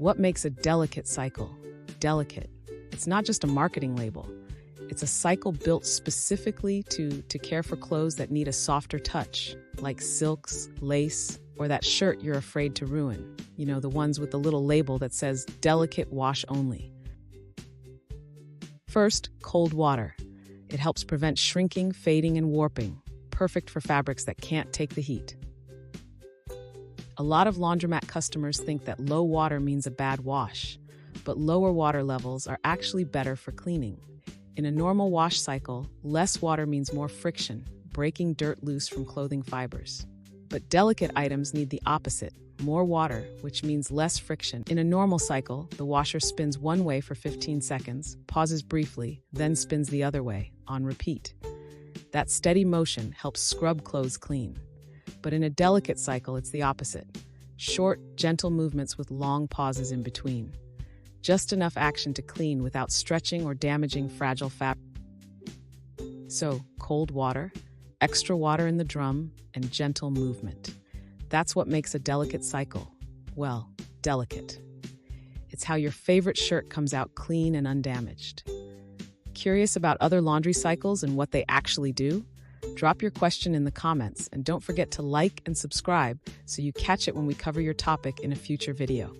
What makes a delicate cycle delicate? It's not just a marketing label. It's a cycle built specifically to care for clothes that need a softer touch, like silks, lace, or that shirt you're afraid to ruin. You know, the ones with the little label that says delicate wash only. First, cold water. It helps prevent shrinking, fading, and warping, perfect for fabrics that can't take the heat. A lot of laundromat customers think that low water means a bad wash, but lower water levels are actually better for cleaning. In a normal wash cycle, less water means more friction, breaking dirt loose from clothing fibers. But delicate items need the opposite, more water, which means less friction. In a normal cycle, the washer spins one way for 15 seconds, pauses briefly, then spins the other way, on repeat. That steady motion helps scrub clothes clean. But in a delicate cycle, it's the opposite. Short, gentle movements with long pauses in between. Just enough action to clean without stretching or damaging fragile fabric. So, cold water, extra water in the drum, and gentle movement. That's what makes a delicate cycle, well, delicate. It's how your favorite shirt comes out clean and undamaged. Curious about other laundry cycles and what they actually do? Drop your question in the comments and don't forget to like and subscribe so you catch it when we cover your topic in a future video.